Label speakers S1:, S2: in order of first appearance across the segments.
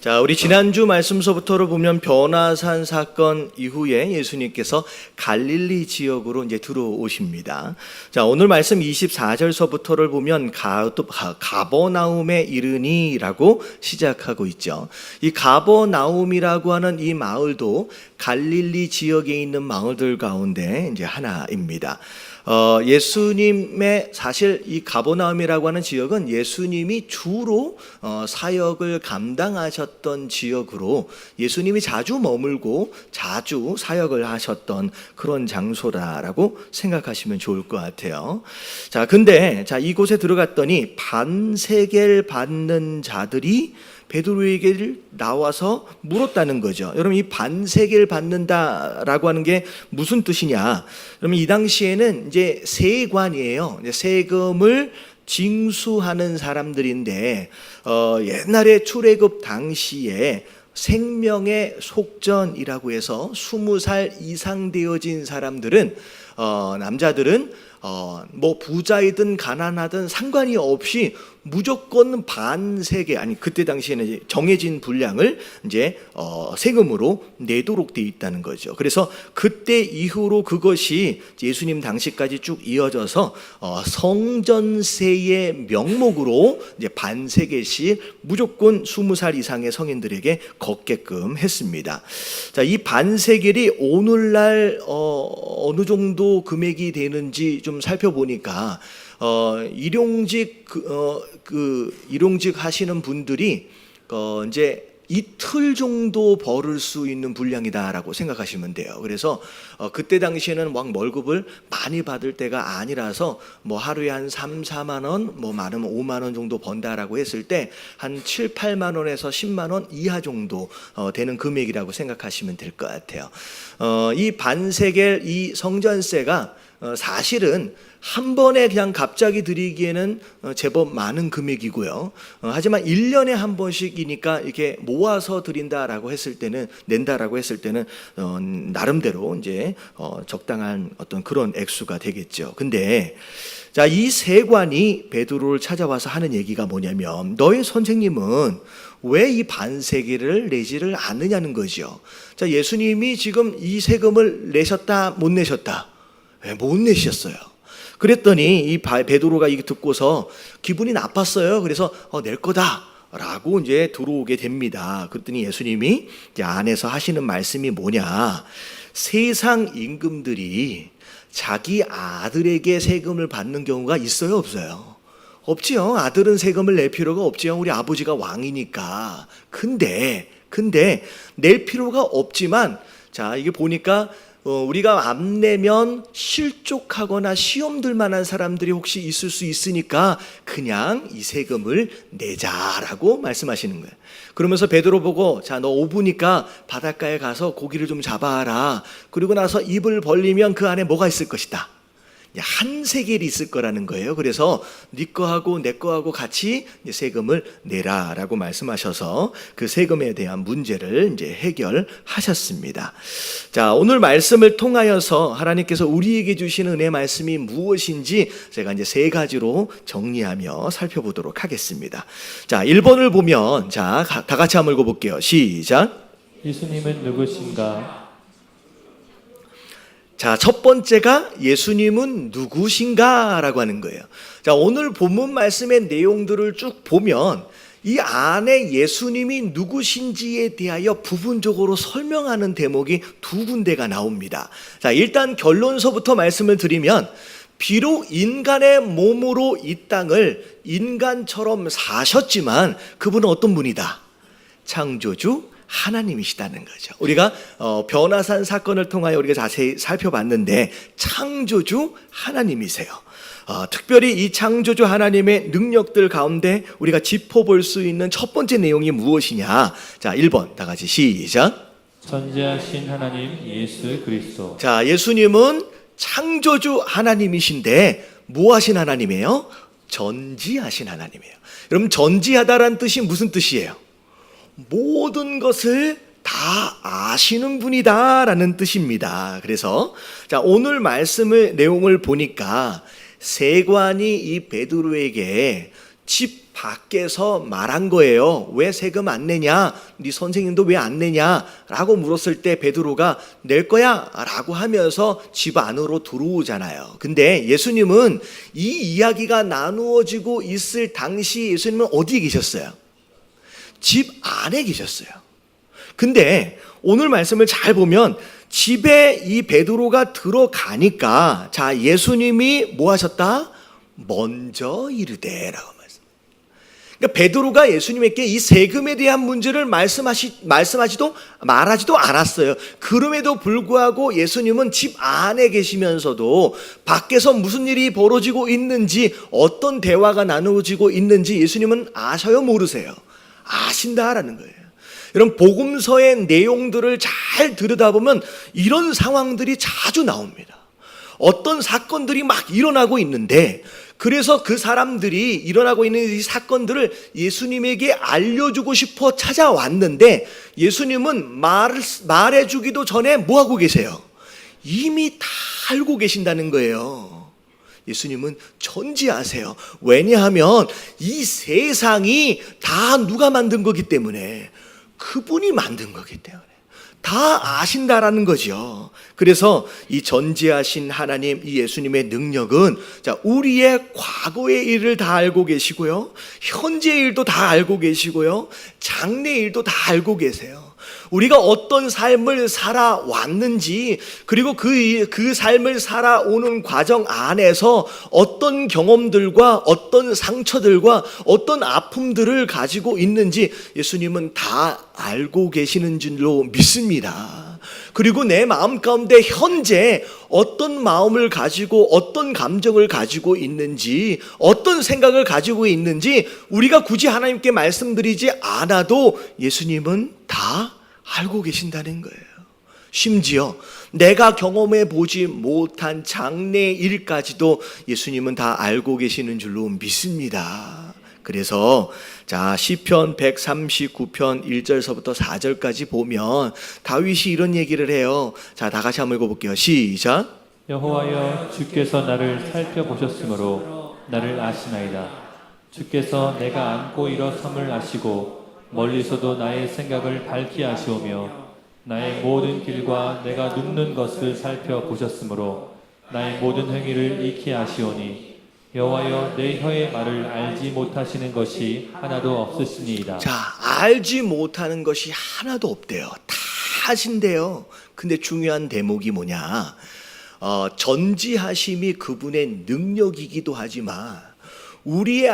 S1: 자, 우리 지난주 말씀서부터를 보면 변화산 사건 이후에 예수님께서 갈릴리 지역으로 이제 들어오십니다. 자, 오늘 말씀 24절서부터를 보면 가버나움에 이르니라고 시작하고 있죠. 이 가버나움이라고 하는 이 마을도 갈릴리 지역에 있는 마을들 가운데 이제 하나입니다. 예수님의 사실 이 가버나움이라고 하는 지역은 예수님이 주로 사역을 감당하셨던 지역으로 예수님이 자주 머물고 자주 사역을 하셨던 그런 장소다라고 생각하시면 좋을 것 같아요. 자, 근데 이곳에 들어갔더니 반세겔 받는 자들이 베드로에게 나와서 물었다는 거죠. 여러분, 이 반세겔 받는다라고 하는 게 무슨 뜻이냐? 그러면 이 당시에는 이제 세관이에요. 세금을 징수하는 사람들인데 옛날에 출애굽 당시에 생명의 속전이라고 해서 20살 이상 되어진 사람들은 남자들은 뭐 부자이든 가난하든 상관이 없이 무조건 반세겔, 아니 그때 당시에는 정해진 분량을 이제 세금으로 내도록 돼 있다는 거죠. 그래서 그때 이후로 그것이 예수님 당시까지 쭉 이어져서 성전세의 명목으로 이제 반세겔씩 무조건 20살 이상의 성인들에게 걷게끔 했습니다. 자, 이 반세겔이 오늘날 어느 정도 금액이 되는지 좀 살펴보니까 일용직 일용직 하시는 분들이 이제 이틀 정도 벌을 수 있는 분량이다라고 생각하시면 돼요. 그래서 그때 당시에는 막 월급을 많이 받을 때가 아니라서 뭐 하루에 한 3, 4만 원, 뭐 많으면 5만 원 정도 번다라고 했을 때 한 7, 8만 원에서 10만 원 이하 정도 되는 금액이라고 생각하시면 될 것 같아요. 이 반세겔 이 성전세가 사실은 한 번에 그냥 갑자기 드리기에는 제법 많은 금액이고요. 하지만 1년에 한 번씩이니까 이렇게 모아서 드린다라고 했을 때는, 낸다라고 했을 때는 나름대로 이제 적당한 어떤 그런 액수가 되겠죠. 근데 자, 이 세관이 베드로를 찾아와서 하는 얘기가 뭐냐면, 너의 선생님은 왜 이 반세겔을 내지를 않느냐는 거죠. 자, 예수님이 지금 이 세금을 내셨다, 못 내셨다? 못 내셨어요. 그랬더니 이 베드로가 이거 듣고서 기분이 나빴어요. 그래서 낼 거다라고 이제 들어오게 됩니다. 그랬더니 예수님이 이제 안에서 하시는 말씀이 뭐냐? 세상 임금들이 자기 아들에게 세금을 받는 경우가 있어요, 없어요? 없지요. 아들은 세금을 낼 필요가 없지요. 우리 아버지가 왕이니까. 근데 낼 필요가 없지만, 자, 이게 보니까 우리가 안 내면 실족하거나 시험 들 만한 사람들이 혹시 있을 수 있으니까 그냥 이 세금을 내자라고 말씀하시는 거예요. 그러면서 베드로 보고, 자, 너 오부니까 바닷가에 가서 고기를 좀 잡아라. 그리고 나서 입을 벌리면 그 안에 뭐가 있을 것이다. 한 세겔이 있을 거라는 거예요. 그래서 네 거하고 내 거하고 같이 세금을 내라라고 말씀하셔서 그 세금에 대한 문제를 이제 해결하셨습니다. 자, 오늘 말씀을 통하여서 하나님께서 우리에게 주시는 은혜 말씀이 무엇인지 제가 이제 세 가지로 정리하며 살펴보도록 하겠습니다. 자, 1번을 보면, 자, 다 같이 한번 읽어볼게요. 시작.
S2: 예수님은 누구신가?
S1: 자, 첫 번째가 예수님은 누구신가? 라고 하는 거예요. 자, 오늘 본문 말씀의 내용들을 쭉 보면 이 안에 예수님이 누구신지에 대하여 부분적으로 설명하는 대목이 두 군데가 나옵니다. 자, 일단 결론서부터 말씀을 드리면, 비록 인간의 몸으로 이 땅을 인간처럼 사셨지만 그분은 어떤 분이다? 창조주 하나님이시다는 거죠. 우리가 변화산 사건을 통하여 우리가 자세히 살펴봤는데 창조주 하나님이세요. 특별히 이 창조주 하나님의 능력들 가운데 우리가 짚어볼 수 있는 첫 번째 내용이 무엇이냐? 자, 1번 다 같이 시작.
S2: 전지하신 하나님 예수 그리스도.
S1: 자, 예수님은 창조주 하나님이신데 뭐 하신 하나님이에요? 전지하신 하나님이에요. 여러분, 전지하다란 뜻이 무슨 뜻이에요? 모든 것을 다 아시는 분이다라는 뜻입니다. 그래서 자, 오늘 말씀의 내용을 보니까 세관이 이 베드로에게 집 밖에서 말한 거예요. 왜 세금 안 내냐? 네 선생님도 왜 안 내냐? 라고 물었을 때 베드로가 낼 거야? 라고 하면서 집 안으로 들어오잖아요. 근데 예수님은 이 이야기가 나누어지고 있을 당시 예수님은 어디에 계셨어요? 집 안에 계셨어요. 근데 오늘 말씀을 잘 보면 집에 이 베드로가 들어가니까 자, 예수님이 뭐 하셨다? 먼저 이르되라고 말씀. 그러니까 베드로가 예수님에게 이 세금에 대한 문제를 말하지도 않았어요. 그럼에도 불구하고 예수님은 집 안에 계시면서도 밖에서 무슨 일이 벌어지고 있는지, 어떤 대화가 나누어지고 있는지 예수님은 아셔요, 모르세요? 아신다라는 거예요. 여러분, 복음서의 내용들을 잘 들여다보면 이런 상황들이 자주 나옵니다. 어떤 사건들이 막 일어나고 있는데, 그래서 그 사람들이 일어나고 있는 이 사건들을 예수님에게 알려주고 싶어 찾아왔는데, 예수님은 말해주기도 전에 뭐 하고 계세요? 이미 다 알고 계신다는 거예요. 예수님은 전지하세요. 왜냐하면 이 세상이 다 누가 만든 거기 때문에, 그분이 만든 거기 때문에 다 아신다라는 거죠. 그래서 이 전지하신 하나님, 이 예수님의 능력은 자, 우리의 과거의 일을 다 알고 계시고요, 현재의 일도 다 알고 계시고요, 장래의 일도 다 알고 계세요. 우리가 어떤 삶을 살아왔는지, 그리고 그 삶을 살아오는 과정 안에서 어떤 경험들과 어떤 상처들과 어떤 아픔들을 가지고 있는지 예수님은 다 알고 계시는 줄로 믿습니다. 그리고 내 마음 가운데 현재 어떤 마음을 가지고 어떤 감정을 가지고 있는지, 어떤 생각을 가지고 있는지 우리가 굳이 하나님께 말씀드리지 않아도 예수님은 다 알고 계신다는 거예요. 심지어 내가 경험해 보지 못한 장래 일까지도 예수님은 다 알고 계시는 줄로 믿습니다. 그래서 자, 시편 139편 1절서부터 4절까지 보면 다윗이 이런 얘기를 해요. 자, 다 같이 한번 읽어볼게요. 시작.
S2: 여호와여, 주께서 나를 살펴보셨으므로 나를 아시나이다. 주께서 내가 앉고 일어섬을 아시고 멀리서도 나의 생각을 밝히 아시오며 나의 모든 길과 내가 눕는 것을 살펴보셨으므로 나의 모든 행위를 익히 아시오니 여호와여, 내 혀의 말을 알지 못하시는 것이 하나도 없으시니이다.
S1: 자, 알지 못하는 것이 하나도 없대요. 다 하신대요. 근데 중요한 대목이 뭐냐? 전지하심이 그분의 능력이기도 하지만 우리의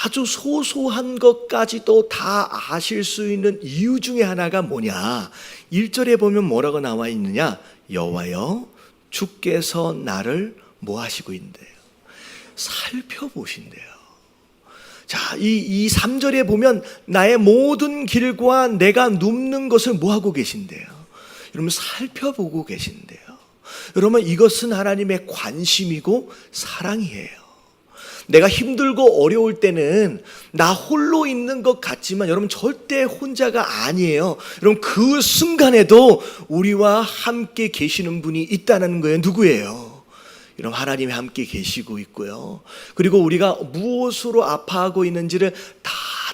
S1: 아주 소소한 것까지도 다 아실 수 있는 이유 중에 하나가 뭐냐? 1절에 보면 뭐라고 나와 있느냐? 여호와여, 주께서 나를 뭐 하시고 있는데요? 살펴보신대요. 자, 이 3절에 보면 나의 모든 길과 내가 눕는 것을 뭐 하고 계신대요? 여러분, 살펴보고 계신대요. 여러분, 이것은 하나님의 관심이고 사랑이에요. 내가 힘들고 어려울 때는 나 홀로 있는 것 같지만 여러분, 절대 혼자가 아니에요. 여러분, 그 순간에도 우리와 함께 계시는 분이 있다는 거예요. 누구예요? 여러분, 하나님이 함께 계시고 있고요. 그리고 우리가 무엇으로 아파하고 있는지를 다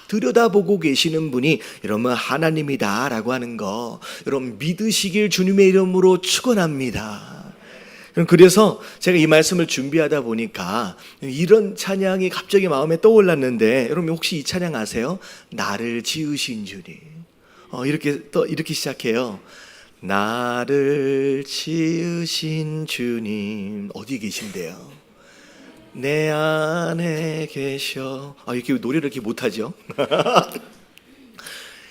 S1: 들여다보고 계시는 분이 여러분 하나님이다라고 하는 거 여러분 믿으시길 주님의 이름으로 축원합니다. 그래서 제가 이 말씀을 준비하다 보니까 이런 찬양이 갑자기 마음에 떠올랐는데, 여러분 혹시 이 찬양 아세요? 나를 지으신 주님. 이렇게 시작해요. 나를 지으신 주님. 어디 계신데요? 내 안에 계셔. 이렇게 노래를 이렇게 못하죠?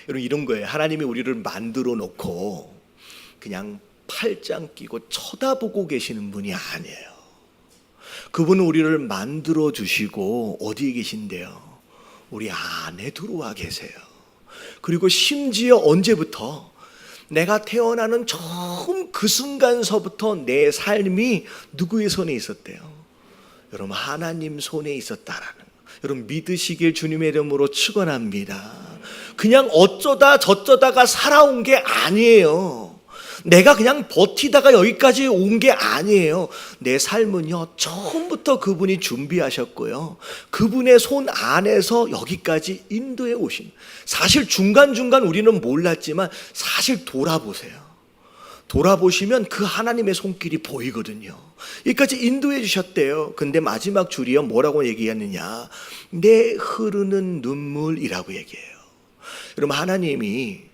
S1: 여러분, 이런 거예요. 하나님이 우리를 만들어 놓고 그냥 팔짱 끼고 쳐다보고 계시는 분이 아니에요. 그분은 우리를 만들어 주시고 어디에 계신데요? 우리 안에 들어와 계세요. 그리고 심지어 언제부터? 내가 태어나는 처음 그 순간서부터 내 삶이 누구의 손에 있었대요? 여러분, 하나님 손에 있었다라는 거. 여러분, 믿으시길 주님의 이름으로 축원합니다. 그냥 어쩌다 저쩌다가 살아온 게 아니에요. 내가 그냥 버티다가 여기까지 온 게 아니에요. 내 삶은요, 처음부터 그분이 준비하셨고요. 그분의 손 안에서 여기까지 인도해 오신. 사실 중간중간 우리는 몰랐지만 사실 돌아보세요. 돌아보시면 그 하나님의 손길이 보이거든요. 여기까지 인도해 주셨대요. 근데 마지막 줄이요, 뭐라고 얘기했느냐? 내 흐르는 눈물이라고 얘기해요. 여러분, 하나님이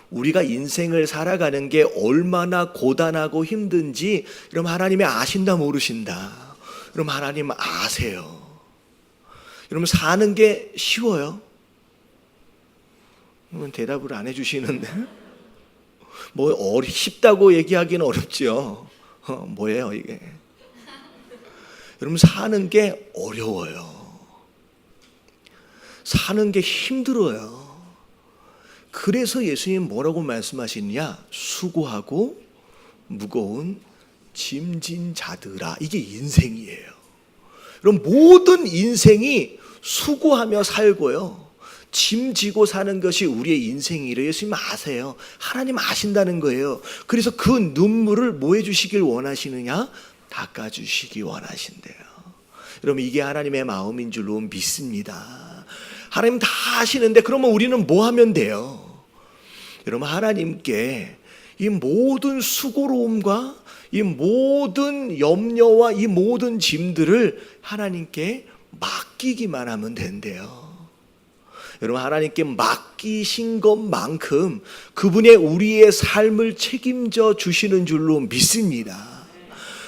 S1: 우리가 인생을 살아가는 게 얼마나 고단하고 힘든지 여러분 하나님이 아신다 모르신다? 여러분 하나님 아세요. 여러분 사는 게 쉬워요? 여러분 대답을 안 해주시는데 뭐 쉽다고 얘기하기는 어렵죠. 뭐예요 이게? 여러분 사는 게 어려워요. 사는 게 힘들어요. 그래서 예수님 뭐라고 말씀하시느냐? 수고하고 무거운 짐진 자들아. 이게 인생이에요. 그럼 모든 인생이 수고하며 살고요, 짐지고 사는 것이 우리의 인생이래요. 예수님 아세요. 하나님 아신다는 거예요. 그래서 그 눈물을 뭐 해주시길 원하시느냐? 닦아주시기 원하신대요. 여러분 이게 하나님의 마음인 줄로 믿습니다. 하나님 다 아시는데 그러면 우리는 뭐 하면 돼요? 여러분 하나님께 이 모든 수고로움과 이 모든 염려와 이 모든 짐들을 하나님께 맡기기만 하면 된대요. 여러분 하나님께 맡기신 것만큼 그분의 우리의 삶을 책임져 주시는 줄로 믿습니다.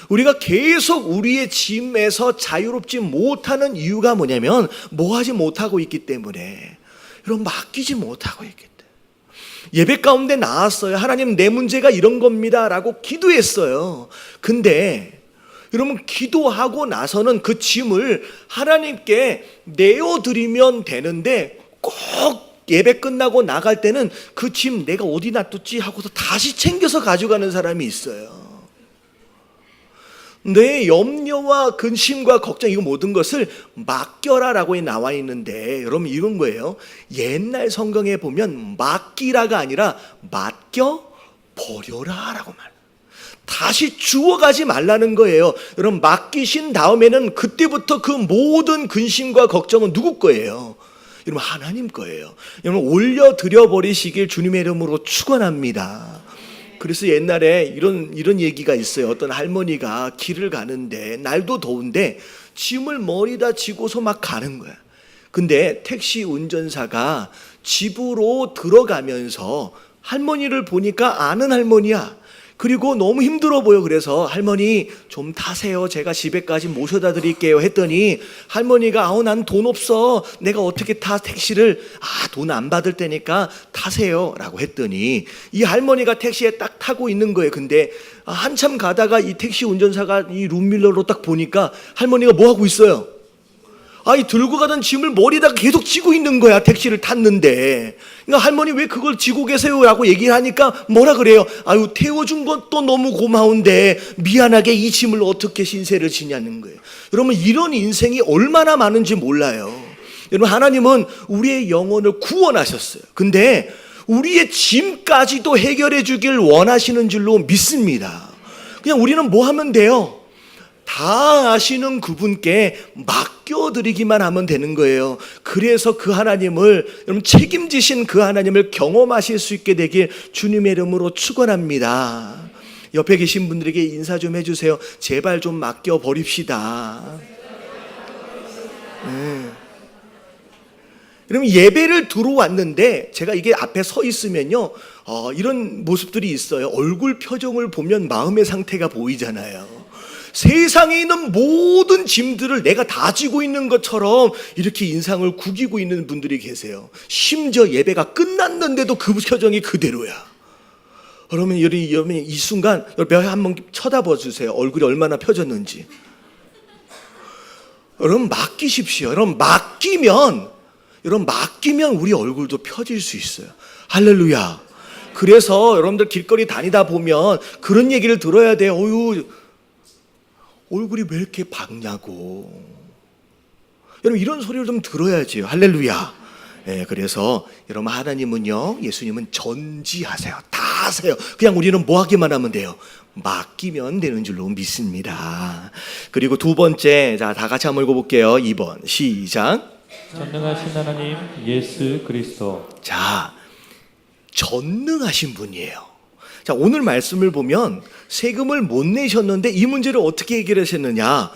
S1: 우리가 계속 우리의 짐에서 자유롭지 못하는 이유가 뭐냐면 뭐 하지 못하고 있기 때문에, 여러분 맡기지 못하고 있기 때문에. 예배 가운데 나왔어요. 하나님 내 문제가 이런 겁니다 라고 기도했어요. 근데 여러분 기도하고 나서는 그 짐을 하나님께 내어드리면 되는데 꼭 예배 끝나고 나갈 때는 그 짐 내가 어디 놔뒀지 하고서 다시 챙겨서 가져가는 사람이 있어요. 내 염려와 근심과 걱정 이거 모든 것을 맡겨라라고 나와 있는데 여러분 이런 거예요. 옛날 성경에 보면 맡기라가 아니라 맡겨버려라라고 말해요. 다시 주워가지 말라는 거예요. 여러분 맡기신 다음에는 그때부터 그 모든 근심과 걱정은 누구 거예요? 여러분 하나님 거예요. 여러분 올려드려 버리시길 주님의 이름으로 축원합니다. 그래서 옛날에 이런 얘기가 있어요. 어떤 할머니가 길을 가는데 날도 더운데 짐을 머리다 지고서 막 가는 거야. 근데 택시 운전사가 집으로 들어가면서 할머니를 보니까 아는 할머니야. 그리고 너무 힘들어 보여. 그래서 할머니 좀 타세요. 제가 집에까지 모셔다 드릴게요 했더니 할머니가 난 돈 없어. 내가 어떻게 타 택시를. 돈 안 받을 테니까 타세요 라고 했더니 이 할머니가 택시에 딱 타고 있는 거예요. 근데 한참 가다가 이 택시 운전사가 이 룸밀러로 딱 보니까 할머니가 뭐 하고 있어요? 이 들고 가던 짐을 머리다가 계속 지고 있는 거야. 택시를 탔는데. 그러니까 할머니 왜 그걸 지고 계세요? 라고 얘기를 하니까 뭐라 그래요? 태워준 것도 너무 고마운데 미안하게 이 짐을 어떻게 신세를 지냐는 거예요. 여러분 이런 인생이 얼마나 많은지 몰라요. 여러분 하나님은 우리의 영혼을 구원하셨어요. 근데 우리의 짐까지도 해결해 주길 원하시는 줄로 믿습니다. 그냥 우리는 뭐 하면 돼요? 다 아시는 그분께 맡겨드리기만 하면 되는 거예요. 그래서 그 하나님을, 여러분 책임지신 그 하나님을 경험하실 수 있게 되길 주님의 이름으로 축원합니다. 옆에 계신 분들에게 인사 좀 해주세요. 제발 좀 맡겨버립시다. 여러분 예배를 들어왔는데 제가 이게 앞에 서 있으면요, 이런 모습들이 있어요. 얼굴 표정을 보면 마음의 상태가 보이잖아요. 세상에 있는 모든 짐들을 내가 다 지고 있는 것처럼 이렇게 인상을 구기고 있는 분들이 계세요. 심지어 예배가 끝났는데도 그 표정이 그대로야. 그러면 이 순간 한번 쳐다봐 주세요. 얼굴이 얼마나 펴졌는지. 여러분 맡기십시오. 여러분 맡기면 우리 얼굴도 펴질 수 있어요. 할렐루야. 그래서 여러분들 길거리 다니다 보면 그런 얘기를 들어야 돼요. 얼굴이 왜 이렇게 밝냐고. 여러분 이런 소리를 좀 들어야지요. 할렐루야. 그래서 여러분 하나님은요, 예수님은 전지하세요. 다 하세요. 그냥 우리는 뭐 하기만 하면 돼요? 맡기면 되는 줄로 믿습니다. 그리고 두 번째, 자, 다 같이 한번 읽어볼게요. 2번 시작.
S2: 전능하신 하나님 예수 그리스도.
S1: 자, 전능하신 분이에요. 자, 오늘 말씀을 보면 세금을 못 내셨는데 이 문제를 어떻게 해결하셨느냐?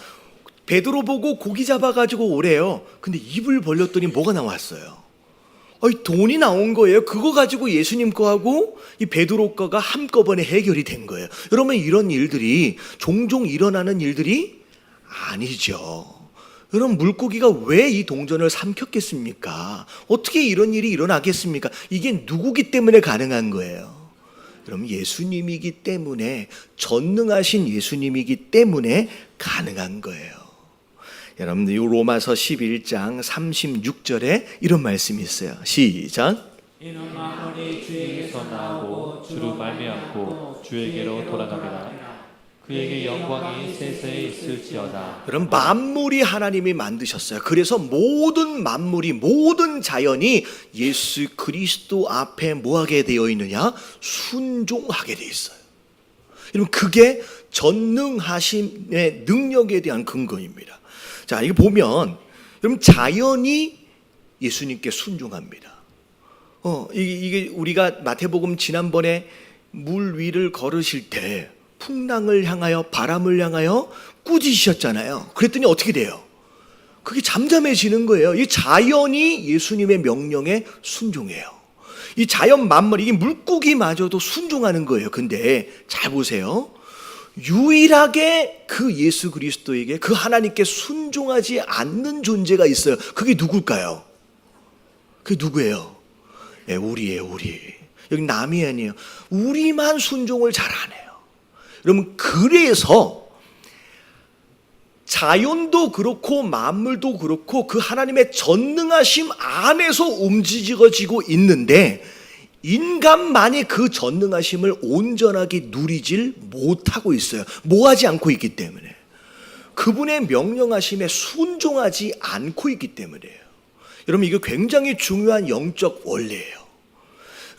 S1: 베드로 보고 고기 잡아가지고 오래요. 근데 입을 벌렸더니 뭐가 나왔어요? 돈이 나온 거예요. 그거 가지고 예수님 거하고 이 베드로 거가 한꺼번에 해결이 된 거예요. 여러분, 이런 일들이 종종 일어나는 일들이 아니죠. 여러분, 물고기가 왜 이 동전을 삼켰겠습니까? 어떻게 이런 일이 일어나겠습니까? 이게 누구기 때문에 가능한 거예요? 여러분, 예수님이기 때문에, 전능하신 예수님이기 때문에 가능한 거예요. 여러분, 이 로마서 11장 36절에 이런 말씀이 있어요. 시작.
S2: 이는 만물이 주에게서 나오고 주로 말미암고 주에게로 돌아갑니다. 그에게 영광이 세세에 있을지어다.
S1: 여러분, 만물이 하나님이 만드셨어요. 그래서 모든 만물이, 모든 자연이 예수 그리스도 앞에 뭐하게 되어 있느냐? 순종하게 되어 있어요. 여러분, 그게 전능하심의 능력에 대한 근거입니다. 자, 이거 보면 여러분, 자연이 예수님께 순종합니다. 이게 우리가 마태복음 지난번에 물 위를 걸으실 때 풍랑을 향하여, 바람을 향하여 꾸짖으셨잖아요. 그랬더니 어떻게 돼요? 그게 잠잠해지는 거예요. 이 자연이 예수님의 명령에 순종해요. 이 자연 만물, 이게 물고기마저도 순종하는 거예요. 근데 잘 보세요. 유일하게 그 예수 그리스도에게, 그 하나님께 순종하지 않는 존재가 있어요. 그게 누굴까요? 그게 누구예요? 네, 우리예요, 우리. 여기 남이 아니에요. 우리만 순종을 잘 안 해요. 여러분, 그래서 자연도 그렇고 만물도 그렇고 그 하나님의 전능하심 안에서 움직여지고 있는데 인간만이 그 전능하심을 온전하게 누리질 못하고 있어요. 뭐하지 않고 있기 때문에. 그분의 명령하심에 순종하지 않고 있기 때문이에요. 여러분, 이거 굉장히 중요한 영적 원리예요.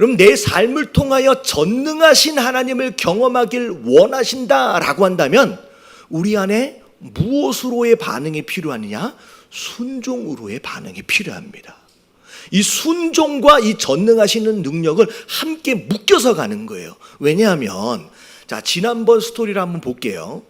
S1: 여러분, 내 삶을 통하여 전능하신 하나님을 경험하길 원하신다라고 한다면 우리 안에 무엇으로의 반응이 필요하느냐? 순종으로의 반응이 필요합니다. 이 순종과 이 전능하시는 능력을 함께 묶여서 가는 거예요. 왜냐하면, 자, 지난번 스토리를 한번 볼게요.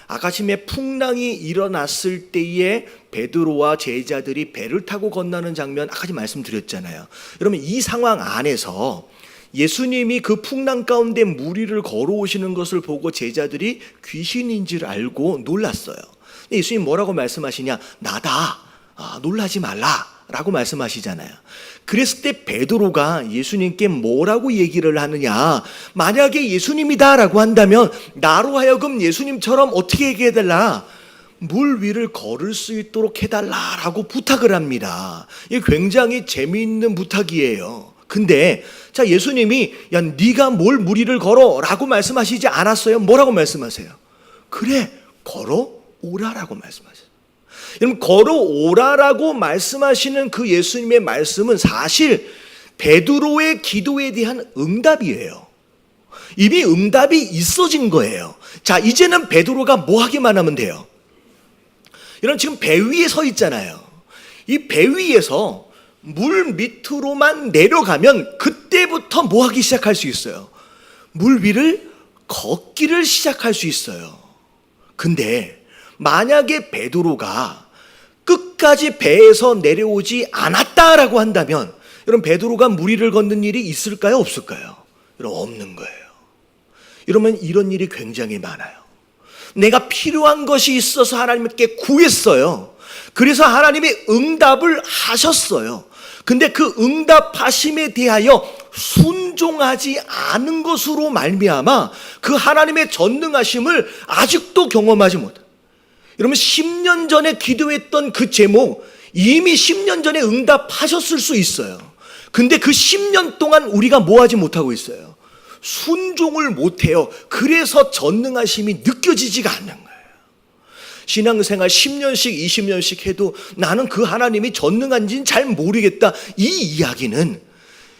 S1: 아침에 풍랑이 일어났을 때에 베드로와 제자들이 배를 타고 건너는 장면 아까 말씀드렸잖아요. 여러분, 이 상황 안에서 예수님이 그 풍랑 가운데 물 위를 걸어오시는 것을 보고 제자들이 귀신인 줄 알고 놀랐어요. 근데 예수님 뭐라고 말씀하시냐? 나다. 놀라지 말라 라고 말씀하시잖아요. 그랬을 때 베드로가 예수님께 뭐라고 얘기를 하느냐? 만약에 예수님이다 라고 한다면 나로 하여금 예수님처럼 어떻게 얘기해달라? 물 위를 걸을 수 있도록 해달라라고 부탁을 합니다. 이게 굉장히 재미있는 부탁이에요. 근데 자, 예수님이 야, 네가 뭘 물 위를 걸어 라고 말씀하시지 않았어요. 뭐라고 말씀하세요? 그래, 걸어오라라고 말씀하세요. 여러분, 걸어오라라고 말씀하시는 그 예수님의 말씀은 사실 베드로의 기도에 대한 응답이에요. 이미 응답이 있어진 거예요. 자, 이제는 베드로가 뭐 하기만 하면 돼요? 여러분, 지금 배 위에 서 있잖아요. 이 배 위에서 물 밑으로만 내려가면 그때부터 뭐 하기 시작할 수 있어요? 물 위를 걷기를 시작할 수 있어요. 근데 만약에 베드로가 끝까지 배에서 내려오지 않았다라고 한다면 여러분, 베드로가 물 위를 걷는 일이 있을까요? 없을까요? 여러분, 없는 거예요. 여러분, 이런 일이 굉장히 많아요. 내가 필요한 것이 있어서 하나님께 구했어요. 그래서 하나님이 응답을 하셨어요. 근데 그 응답하심에 대하여 순종하지 않은 것으로 말미암아 그 하나님의 전능하심을 아직도 경험하지 못해요. 여러분, 10년 전에 기도했던 그 제목 이미 10년 전에 응답하셨을 수 있어요. 근데 그 10년 동안 우리가 뭐 하지 못하고 있어요? 순종을 못해요. 그래서 전능하심이 느껴지지가 않는 거예요. 신앙생활 10년씩 20년씩 해도 나는 그 하나님이 전능한지는 잘 모르겠다. 이 이야기는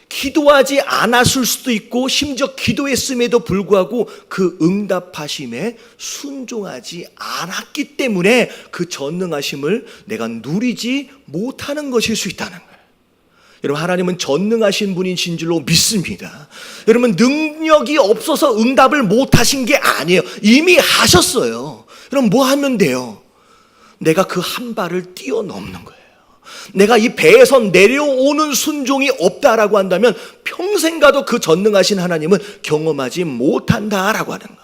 S1: 기도하지 않았을 수도 있고 심지어 기도했음에도 불구하고 그 응답하심에 순종하지 않았기 때문에 그 전능하심을 내가 누리지 못하는 것일 수 있다는 거예요. 여러분, 하나님은 전능하신 분이신 줄로 믿습니다. 여러분, 능력이 없어서 응답을 못하신 게 아니에요. 이미 하셨어요. 여러분, 뭐 하면 돼요? 내가 그 한 발을 뛰어넘는 거예요. 내가 이 배에서 내려오는 순종이 없다라고 한다면 평생 가도 그 전능하신 하나님은 경험하지 못한다라고 하는 거예요.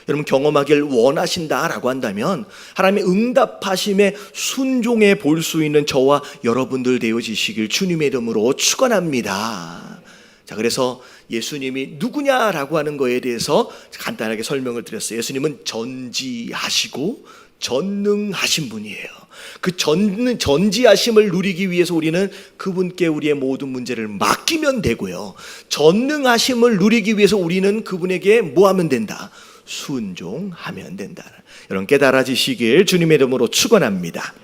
S1: 여러분, 경험하길 원하신다라고 한다면 하나님의 응답하심에 순종해 볼 수 있는 저와 여러분들 되어지시길 주님의 이름으로 축원합니다. 자, 그래서 예수님이 누구냐라고 하는 거에 대해서 간단하게 설명을 드렸어요. 예수님은 전지하시고 전능하신 분이에요. 그 전지하심을 누리기 위해서 우리는 그분께 우리의 모든 문제를 맡기면 되고요, 전능하심을 누리기 위해서 우리는 그분에게 뭐 하면 된다? 순종하면 된다. 여러분, 깨달아지시길 주님의 이름으로 축원합니다.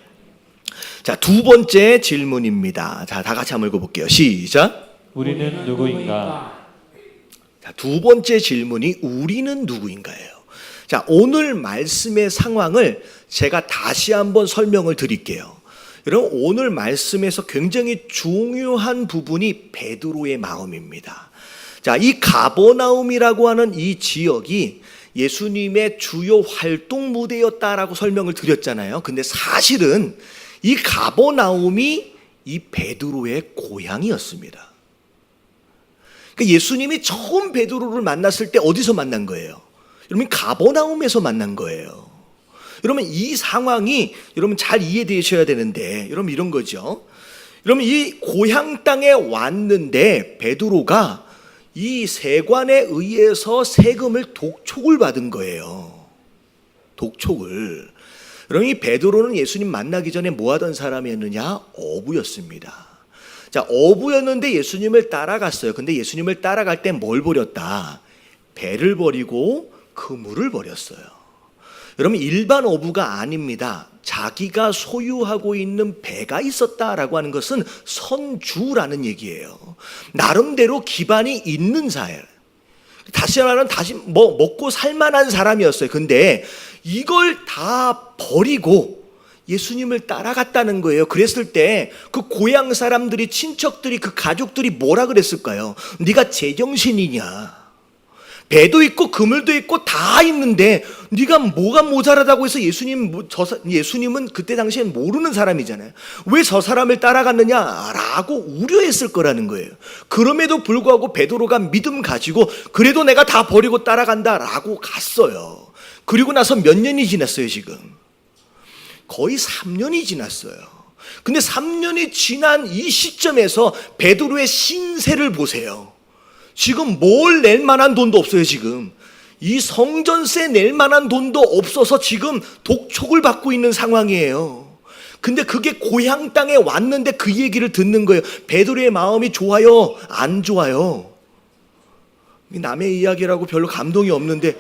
S1: 자, 두 번째 질문입니다. 자, 다 같이 한번 읽어볼게요. 시작.
S2: 우리는 누구인가?
S1: 자, 두 번째 질문이 우리는 누구인가예요. 자, 오늘 말씀의 상황을 제가 다시 한번 설명을 드릴게요. 여러분, 오늘 말씀에서 굉장히 중요한 부분이 베드로의 마음입니다. 자, 이 가버나움이라고 하는 이 지역이 예수님의 주요 활동 무대였다라고 설명을 드렸잖아요. 근데 사실은 이 가버나움이 이 베드로의 고향이었습니다. 그러니까 예수님이 처음 베드로를 만났을 때 어디서 만난 거예요? 여러분, 가버나움에서 만난 거예요. 여러분, 이 상황이 여러분 잘 이해되셔야 되는데, 여러분 이런 거죠. 여러분, 이 고향 땅에 왔는데 베드로가 이 세관에 의해서 세금을 독촉을 받은 거예요. 독촉을. 여러분, 이 베드로는 예수님 만나기 전에 뭐 하던 사람이었느냐? 어부였습니다. 자, 어부였는데 예수님을 따라갔어요. 근데 예수님을 따라갈 때 뭘 버렸다? 배를 버리고 그물을 버렸어요. 여러분, 일반 어부가 아닙니다. 자기가 소유하고 있는 배가 있었다라고 하는 것은 선주라는 얘기예요. 나름대로 기반이 있는 사회. 다시 말하면 먹고 살만한 사람이었어요. 근데 이걸 다 버리고 예수님을 따라갔다는 거예요. 그랬을 때 그 고향 사람들이, 친척들이, 그 가족들이 뭐라 그랬을까요? 네가 제정신이냐? 배도 있고 그물도 있고 다 있는데 네가 뭐가 모자라다고 해서 예수님은 그때 당시엔 모르는 사람이잖아요. 왜 저 사람을 따라갔느냐라고 우려했을 거라는 거예요. 그럼에도 불구하고 베드로가 믿음 가지고 그래도 내가 다 버리고 따라간다라고 갔어요. 그리고 나서 몇 년이 지났어요? 지금 거의 3년이 지났어요. 근데 3년이 지난 이 시점에서 베드로의 신세를 보세요. 지금 뭘 낼 만한 돈도 없어요. 지금 이 성전세 낼 만한 돈도 없어서 지금 독촉을 받고 있는 상황이에요. 근데 그게 고향 땅에 왔는데 그 얘기를 듣는 거예요. 베드로의 마음이 좋아요? 안 좋아요? 남의 이야기라고 별로 감동이 없는데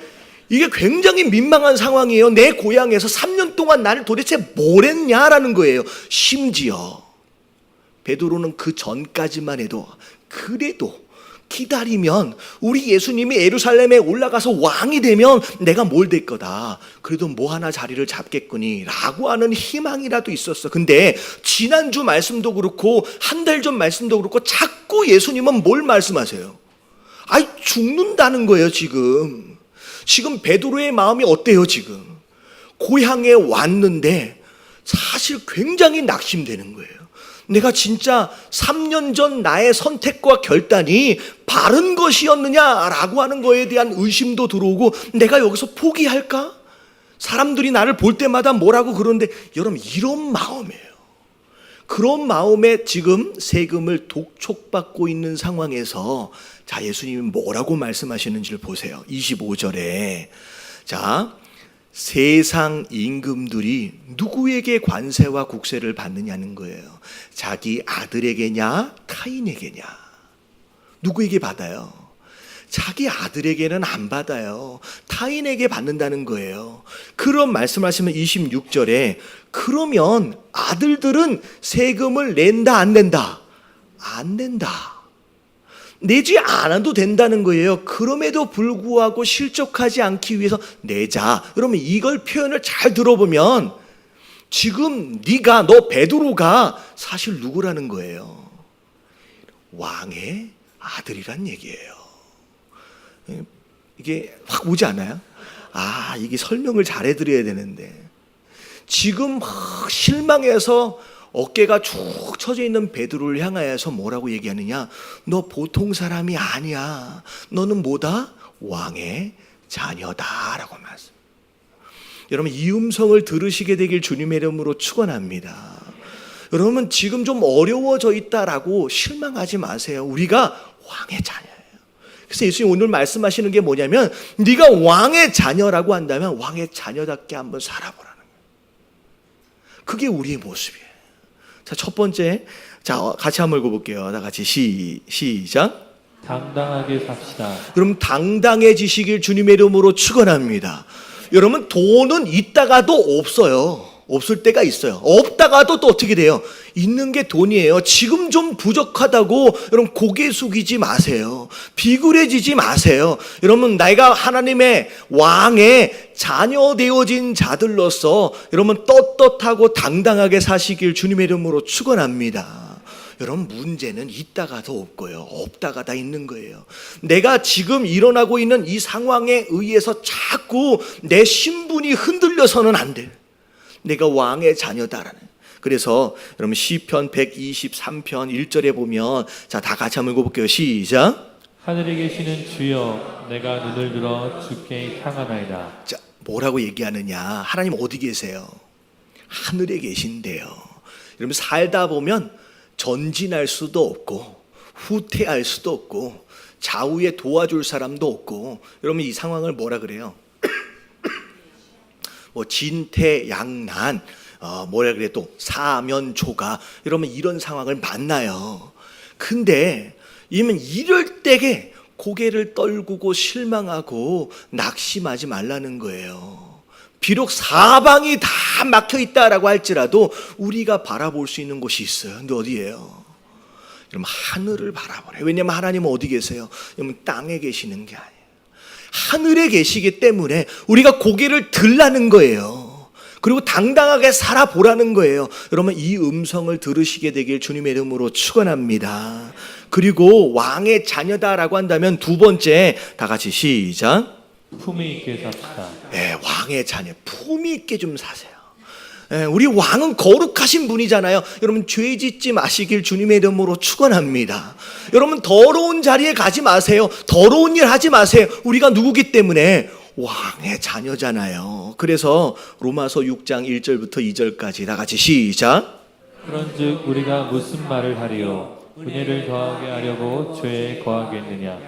S1: 이게 굉장히 민망한 상황이에요. 내 고향에서 3년 동안 나를 도대체 뭘 했냐라는 거예요. 심지어 베드로는 그 전까지만 해도 그래도 기다리면 우리 예수님이 예루살렘에 올라가서 왕이 되면 내가 뭘 될 거다. 그래도 뭐 하나 자리를 잡겠거니 라고 하는 희망이라도 있었어. 근데 지난주 말씀도 그렇고 한 달 전 말씀도 그렇고 자꾸 예수님은 뭘 말씀하세요? 죽는다는 거예요. 지금 베드로의 마음이 어때요? 지금 고향에 왔는데 사실 굉장히 낙심되는 거예요. 내가 진짜 3년 전 나의 선택과 결단이 바른 것이었느냐라고 하는 거에 대한 의심도 들어오고, 내가 여기서 포기할까? 사람들이 나를 볼 때마다 뭐라고 그러는데, 여러분 이런 마음이에요. 그런 마음에 지금 세금을 독촉받고 있는 상황에서 자, 예수님이 뭐라고 말씀하시는지를 보세요. 25절에 자, 세상 임금들이 누구에게 관세와 국세를 받느냐는 거예요. 자기 아들에게냐 타인에게냐. 누구에게 받아요? 자기 아들에게는 안 받아요. 타인에게 받는다는 거예요. 그런 말씀하시면 26절에 그러면 아들들은 세금을 낸다 안 낸다? 안 낸다. 내지 않아도 된다는 거예요. 그럼에도 불구하고 실족하지 않기 위해서 내자. 그러면 이걸 표현을 잘 들어보면 지금 너 베드로가 사실 누구라는 거예요? 왕의 아들이란 얘기예요. 이게 확 오지 않아요? 이게 설명을 잘 해드려야 되는데 지금 막 실망해서 어깨가 쭉 처져 있는 베드로를 향하여서 뭐라고 얘기하느냐? 너 보통 사람이 아니야. 너는 뭐다? 왕의 자녀다라고 말씀. 여러분 이 음성을 들으시게 되길 주님의 이름으로 축원합니다. 여러분 지금 좀 어려워져 있다라고 실망하지 마세요. 우리가 왕의 자녀예요. 그래서 예수님 오늘 말씀하시는 게 뭐냐면 네가 왕의 자녀라고 한다면 왕의 자녀답게 한번 살아보라는 거예요. 그게 우리의 모습이에요. 자, 첫 번째, 같이 한번 읽어볼게요. 다 같이 시작.
S2: 당당하게 삽시다.
S1: 그럼 당당해지시길 주님의 이름으로 축원합니다. 여러분 돈은 있다가도 없어요. 없을 때가 있어요. 없다가도 또 어떻게 돼요? 있는 게 돈이에요. 지금 좀 부족하다고 여러분 고개 숙이지 마세요. 비굴해지지 마세요. 여러분 내가 하나님의 왕의 자녀 되어진 자들로서 여러분 떳떳하고 당당하게 사시길 주님의 이름으로 축원합니다. 여러분 문제는 있다가도 없고요. 없다가 다 있는 거예요. 내가 지금 일어나고 있는 이 상황에 의해서 자꾸 내 신분이 흔들려서는 안 돼. 내가 왕의 자녀다라는. 그래서 여러분 시편 123편 1절에 보면 다 같이 한번 읽어볼게요. 시작.
S2: 하늘에 계시는 주여 내가 눈을 들어 주께 향하나이다.
S1: 자, 뭐라고 얘기하느냐? 하나님 어디 계세요? 하늘에 계신대요. 여러분 살다 보면 전진할 수도 없고 후퇴할 수도 없고 좌우에 도와줄 사람도 없고 여러분 이 상황을 뭐라 그래요? 진퇴양난, 뭐라 그래 또 사면초가 이러면 이런 상황을 만나요. 근데 이럴 때에 고개를 떨구고 실망하고 낙심하지 말라는 거예요. 비록 사방이 다 막혀 있다라고 할지라도 우리가 바라볼 수 있는 곳이 있어요. 근데 어디예요? 여러분 하늘을 바라보래요. 왜냐하면 하나님은 어디 계세요? 여러분 땅에 계시는 게 아니에요. 하늘에 계시기 때문에 우리가 고개를 들라는 거예요. 그리고 당당하게 살아보라는 거예요. 여러분 이 음성을 들으시게 되길 주님의 이름으로 축원합니다. 그리고 왕의 자녀다라고 한다면 두 번째 다 같이 시작.
S2: 품위 있게 삽시다.
S1: 왕의 자녀 품위 있게 좀 사세요. 우리 왕은 거룩하신 분이잖아요. 여러분 죄 짓지 마시길 주님의 이름으로 축원합니다. 여러분 더러운 자리에 가지 마세요. 더러운 일 하지 마세요. 우리가 누구기 때문에 왕의 자녀잖아요. 그래서 로마서 6장 1절부터 2절까지 다 같이 시작.
S2: 그런즉 우리가 무슨 말을 하리요? 은혜를 더하게 하려고 죄에 거하겠느냐?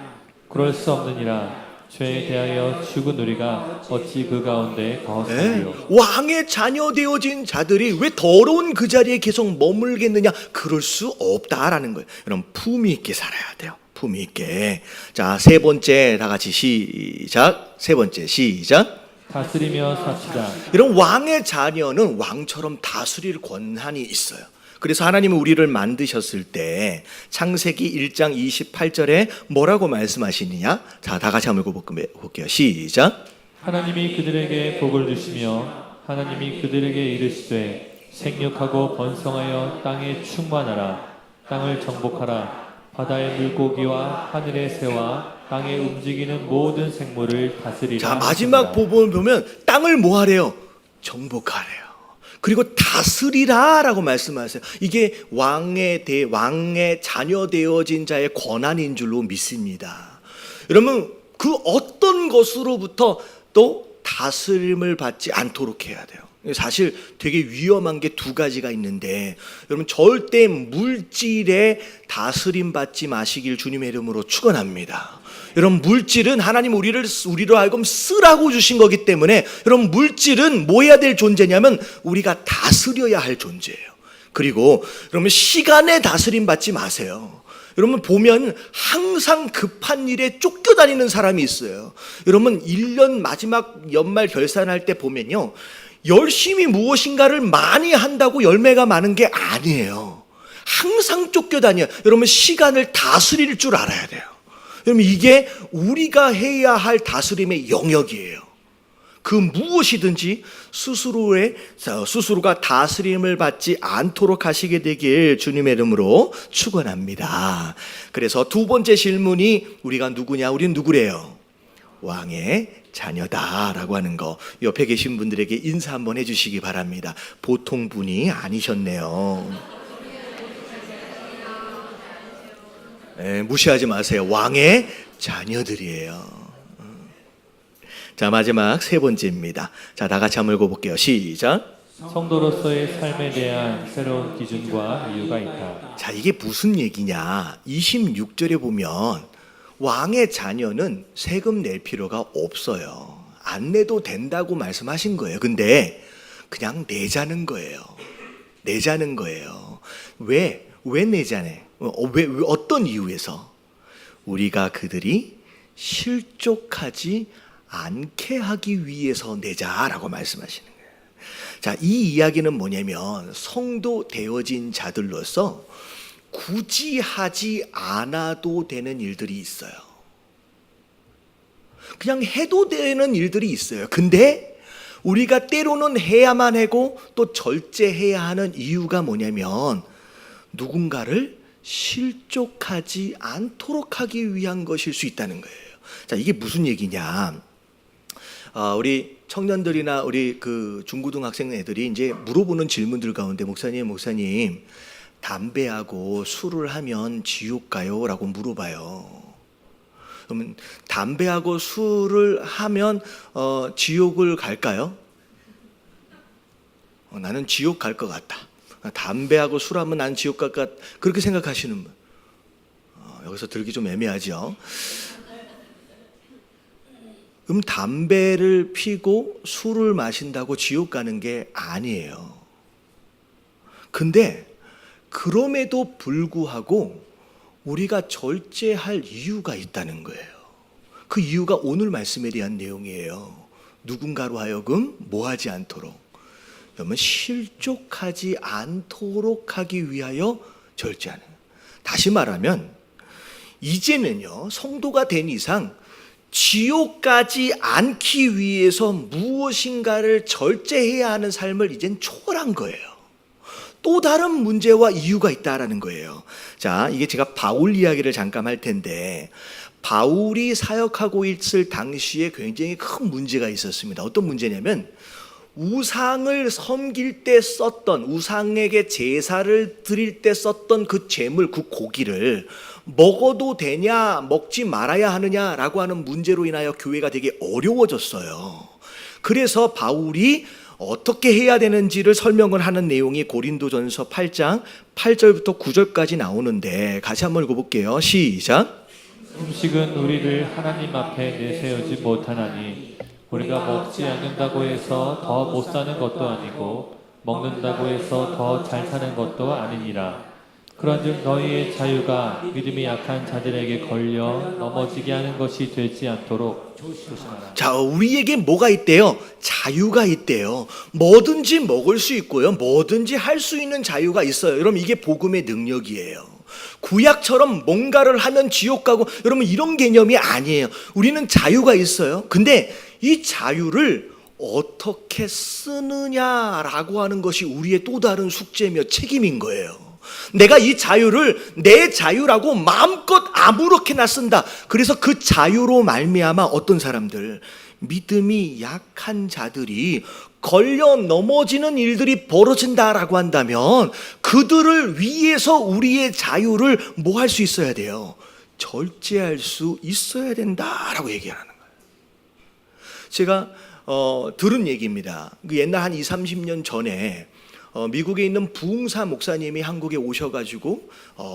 S2: 그럴 수 없느니라. 죄에 대하여 죽은 우리가 어찌 그 가운데 거하리요?
S1: 왕의 자녀 되어진 자들이 왜 더러운 그 자리에 계속 머물겠느냐? 그럴 수 없다라는 거예요. 여러분 품위 있게 살아야 돼요. 품위 있게. 자, 세 번째 다 같이 시작. 세 번째 시작.
S2: 다스리며 삽시다.
S1: 이런 왕의 자녀는 왕처럼 다스릴 권한이 있어요. 그래서 하나님은 우리를 만드셨을 때 창세기 1장 28절에 뭐라고 말씀하시느냐? 자, 다 같이 한번 읽어볼게요. 시작.
S2: 하나님이 그들에게 복을 주시며 하나님이 그들에게 이르시되 생육하고 번성하여 땅에 충만하라. 땅을 정복하라. 바다의 물고기와 하늘의 새와 땅에 움직이는 모든 생물을 다스리라.
S1: 자, 마지막 부분을 보면 땅을 뭐 하래요? 정복하래요. 그리고 다스리라라고 말씀하세요. 이게 왕의 자녀 되어진 자의 권한인 줄로 믿습니다. 여러분 그 어떤 것으로부터 또 다스림을 받지 않도록 해야 돼요. 사실 되게 위험한 게 두 가지가 있는데 여러분 절대 물질에 다스림 받지 마시길 주님의 이름으로 축원합니다. 여러분 물질은 하나님 우리로 하여금 쓰라고 주신 거기 때문에 여러분 물질은 뭐 해야 될 존재냐면 우리가 다스려야 할 존재예요. 그리고 여러분 시간에 다스림 받지 마세요. 여러분 보면 항상 급한 일에 쫓겨다니는 사람이 있어요. 여러분 1년 마지막 연말 결산할 때 보면요, 열심히 무엇인가를 많이 한다고 열매가 많은 게 아니에요. 항상 쫓겨다녀요. 여러분 시간을 다스릴 줄 알아야 돼요. 여러분 이게 우리가 해야 할 다스림의 영역이에요. 그 무엇이든지 스스로가 다스림을 받지 않도록 하시게 되길 주님의 이름으로 축원합니다. 그래서 두 번째 질문이 우리가 누구냐? 우리는 누구래요? 왕의 자녀다라고 하는 거. 옆에 계신 분들에게 인사 한번 해주시기 바랍니다. 보통 분이 아니셨네요. 네, 무시하지 마세요. 왕의 자녀들이에요. 자, 마지막 세 번째입니다. 자, 다 같이 한번 읽어볼게요. 시작.
S2: 성도로서의 삶에 대한 새로운 기준과 이유가 있다.
S1: 자, 이게 무슨 얘기냐? 26절에 보면 왕의 자녀는 세금 낼 필요가 없어요. 안 내도 된다고 말씀하신 거예요. 근데 그냥 내자는 거예요. 내자는 거예요. 왜 내자네? 왜 어떤 이유에서? 우리가 그들이 실족하지 않게 하기 위해서 내자라고 말씀하시는 거예요. 자, 이 이야기는 뭐냐면 성도 되어진 자들로서 굳이 하지 않아도 되는 일들이 있어요. 그냥 해도 되는 일들이 있어요. 근데 우리가 때로는 해야만 하고 또 절제해야 하는 이유가 뭐냐면 누군가를 실족하지 않도록 하기 위한 것일 수 있다는 거예요. 자, 이게 무슨 얘기냐? 우리 청년들이나 우리 그 중고등학생 애들이 이제 물어보는 질문들 가운데 목사님 담배하고 술을 하면 지옥 가요? 라고 물어봐요. 그러면 담배하고 술을 하면 지옥을 갈까요? 나는 지옥 갈 것 같다. 담배하고 술하면 난 지옥 갈 것 같다. 그렇게 생각하시는 분. 여기서 들기 좀 애매하죠. 그럼 담배를 피고 술을 마신다고 지옥 가는 게 아니에요. 근데 그럼에도 불구하고 우리가 절제할 이유가 있다는 거예요. 그 이유가 오늘 말씀에 대한 내용이에요. 누군가로 하여금 뭐하지 않도록, 그러면 실족하지 않도록 하기 위하여 절제하는. 다시 말하면 이제는요, 성도가 된 이상 지옥 가지 않기 위해서 무엇인가를 절제해야 하는 삶을 이젠 초월한 거예요. 또 다른 문제와 이유가 있다라는 거예요. 자, 이게 제가 바울 이야기를 잠깐 할 텐데, 바울이 사역하고 있을 당시에 굉장히 큰 문제가 있었습니다. 어떤 문제냐면 우상을 섬길 때 썼던, 우상에게 제사를 드릴 때 썼던 그 제물, 그 고기를 먹어도 되냐 먹지 말아야 하느냐라고 하는 문제로 인하여 교회가 되게 어려워졌어요. 그래서 바울이 어떻게 해야 되는지를 설명을 하는 내용이 고린도전서 8장 8절부터 9절까지 나오는데 같이 한번 읽어볼게요. 시작.
S2: 음식은 우리를 하나님 앞에 내세우지 못하나니 우리가 먹지 않는다고 해서 더 못 사는 것도 아니고 먹는다고 해서 더 잘 사는 것도 아니니라. 그런즉 너희의 자유가 믿음이 약한 자들에게 걸려 넘어지게 하는 것이 되지 않도록 조심하라.
S1: 자, 우리에게 뭐가 있대요? 자유가 있대요. 뭐든지 먹을 수 있고요, 뭐든지 할 수 있는 자유가 있어요. 여러분, 이게 복음의 능력이에요. 구약처럼 뭔가를 하면 지옥 가고, 여러분 이런 개념이 아니에요. 우리는 자유가 있어요. 근데 이 자유를 어떻게 쓰느냐라고 하는 것이 우리의 또 다른 숙제며 책임인 거예요. 내가 이 자유를 내 자유라고 마음껏 아무렇게나 쓴다. 그래서 그 자유로 말미암아 어떤 사람들, 믿음이 약한 자들이 걸려 넘어지는 일들이 벌어진다라고 한다면 그들을 위해서 우리의 자유를 뭐 할 수 있어야 돼요? 절제할 수 있어야 된다라고 얘기하는 거예요. 제가 들은 얘기입니다. 그 옛날 한 20-30년 전에 미국에 있는 부흥사 목사님이 한국에 오셔가지고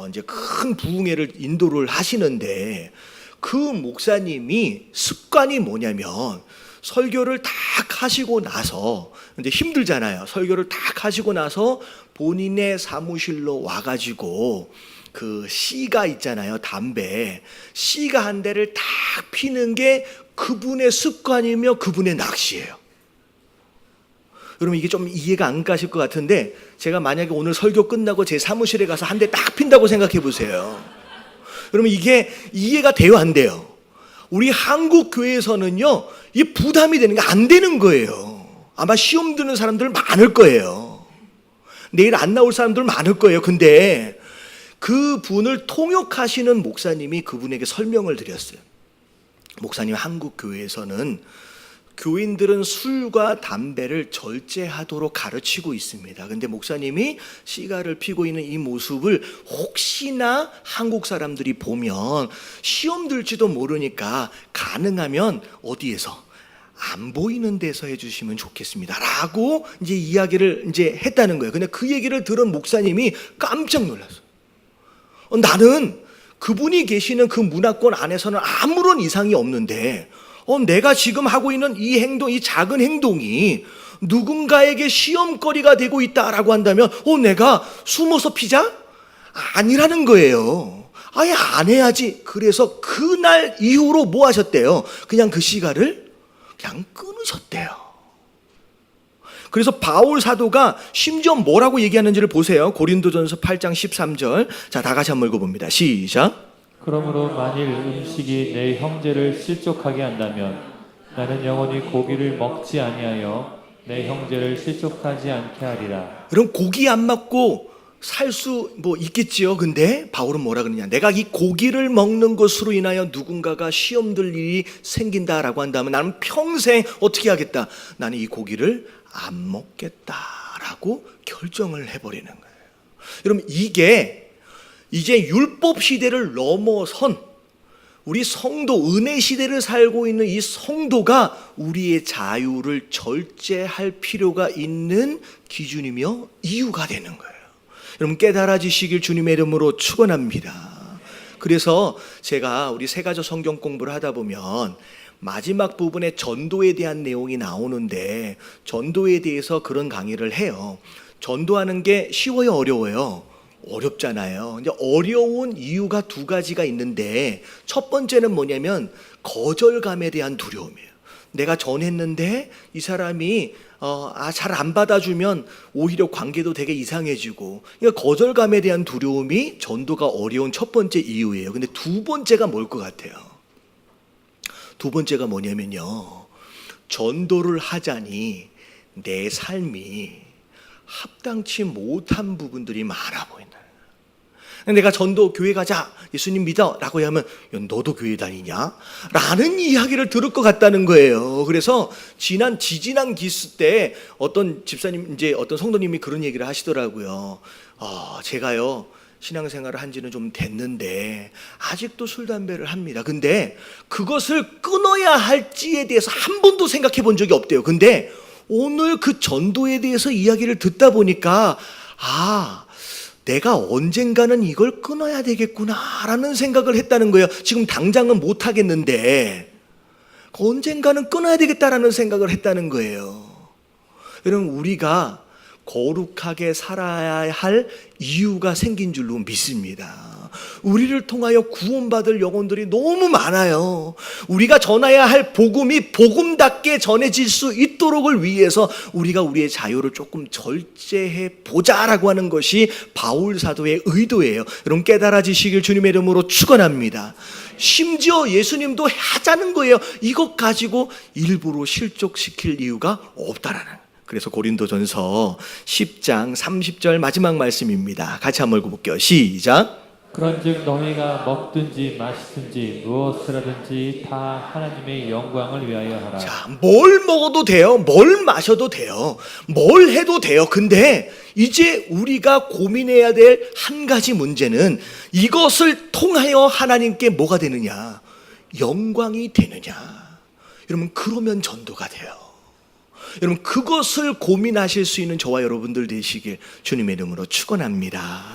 S1: 이제 큰 부흥회를 인도를 하시는데, 그 목사님이 습관이 뭐냐면 설교를 딱 하시고 나서, 이제 힘들잖아요. 설교를 딱 하시고 나서 본인의 사무실로 와가지고 그 씨가 있잖아요, 담배 씨가 한 대를 딱 피는 게 그분의 습관이며 그분의 낚시예요. 여러분 이게 좀 이해가 안 가실 것 같은데 제가 만약에 오늘 설교 끝나고 제 사무실에 가서 한 대 딱 핀다고 생각해 보세요. 여러분 이게 이해가 돼요, 안 돼요? 우리 한국 교회에서는요, 이 부담이 되는 게 안 되는 거예요. 아마 시험 드는 사람들 많을 거예요. 내일 안 나올 사람들 많을 거예요. 근데 그 분을 통역하시는 목사님이 그분에게 설명을 드렸어요. 목사님, 한국 교회에서는 교인들은 술과 담배를 절제하도록 가르치고 있습니다. 근데 목사님이 시가를 피고 있는 이 모습을 혹시나 한국 사람들이 보면 시험 들지도 모르니까 가능하면 어디에서 안 보이는 데서 해주시면 좋겠습니다. 라고 이제 이야기를 이제 했다는 거예요. 근데 그 얘기를 들은 목사님이 깜짝 놀랐어요. 나는 그분이 계시는 그 문화권 안에서는 아무런 이상이 없는데 내가 지금 하고 있는 이 행동, 이 작은 행동이 누군가에게 시험거리가 되고 있다라고 한다면 내가 숨어서 피자? 아니라는 거예요. 아예 안 해야지. 그래서 그날 이후로 뭐 하셨대요? 그냥 그 시가를 그냥 끊으셨대요. 그래서 바울 사도가 심지어 뭐라고 얘기하는지를 보세요. 고린도전서 8장 13절. 자, 다 같이 한번 읽어봅니다. 시작.
S2: 그러므로 만일 음식이 내 형제를 실족하게 한다면 나는 영원히 고기를 먹지 아니하여 내 형제를 실족하지 않게 하리라.
S1: 그럼 고기 안 먹고 살 수 뭐 있겠지요. 근데 바울은 뭐라 그러냐? 내가 이 고기를 먹는 것으로 인하여 누군가가 시험 들 일이 생긴다라고 한다면 나는 평생 어떻게 하겠다? 나는 이 고기를 안 먹겠다라고 결정을 해버리는 거예요. 여러분 이게 이제 율법 시대를 넘어선 우리 성도, 은혜 시대를 살고 있는 이 성도가 우리의 자유를 절제할 필요가 있는 기준이며 이유가 되는 거예요. 여러분 깨달아지시길 주님의 이름으로 축원합니다. 그래서 제가 우리 세가지 성경 공부를 하다 보면 마지막 부분에 전도에 대한 내용이 나오는데 전도에 대해서 그런 강의를 해요. 전도하는 게 쉬워요, 어려워요? 어렵잖아요. 이제 어려운 이유가 두 가지가 있는데 첫 번째는 뭐냐면 거절감에 대한 두려움이에요. 내가 전했는데 이 사람이 잘 안 받아주면 오히려 관계도 되게 이상해지고, 그러니까 거절감에 대한 두려움이 전도가 어려운 첫 번째 이유예요. 근데 두 번째가 뭘 것 같아요? 두 번째가 뭐냐면요, 전도를 하자니 내 삶이 합당치 못한 부분들이 많아 보인다. 내가 전도 교회 가자, 예수님 믿어 라고 하면 너도 교회 다니냐? 라는 이야기를 들을 것 같다는 거예요. 그래서 지지난 기스 때 어떤 집사님, 이제 어떤 성도님이 그런 얘기를 하시더라고요. 제가요 신앙생활을 한 지는 좀 됐는데 아직도 술 담배를 합니다. 근데 그것을 끊어야 할지에 대해서 한 번도 생각해 본 적이 없대요. 근데 오늘 그 전도에 대해서 이야기를 듣다 보니까 내가 언젠가는 이걸 끊어야 되겠구나라는 생각을 했다는 거예요. 지금 당장은 못 하겠는데 언젠가는 끊어야 되겠다라는 생각을 했다는 거예요. 여러분 우리가 거룩하게 살아야 할 이유가 생긴 줄로 믿습니다. 우리를 통하여 구원받을 영혼들이 너무 많아요. 우리가 전해야 할 복음이 복음답게 전해질 수 있도록을 위해서 우리가 우리의 자유를 조금 절제해 보자라고 하는 것이 바울 사도의 의도예요. 여러분 깨달아지시길 주님의 이름으로 축원합니다. 심지어 예수님도 하자는 거예요. 이것 가지고 일부러 실족시킬 이유가 없다라는 거예요. 그래서 고린도전서 10장 30절 마지막 말씀입니다. 같이 한번 읽어볼게요. 시작.
S2: 그런즉 너희가 먹든지 마시든지 무엇을 하든지 다 하나님의 영광을 위하여 하라.
S1: 자, 뭘 먹어도 돼요. 뭘 마셔도 돼요. 뭘 해도 돼요. 근데 이제 우리가 고민해야 될 한 가지 문제는 이것을 통하여 하나님께 뭐가 되느냐? 영광이 되느냐? 여러분 그러면 전도가 돼요. 여러분 그것을 고민하실 수 있는 저와 여러분들 되시길 주님의 이름으로 축원합니다.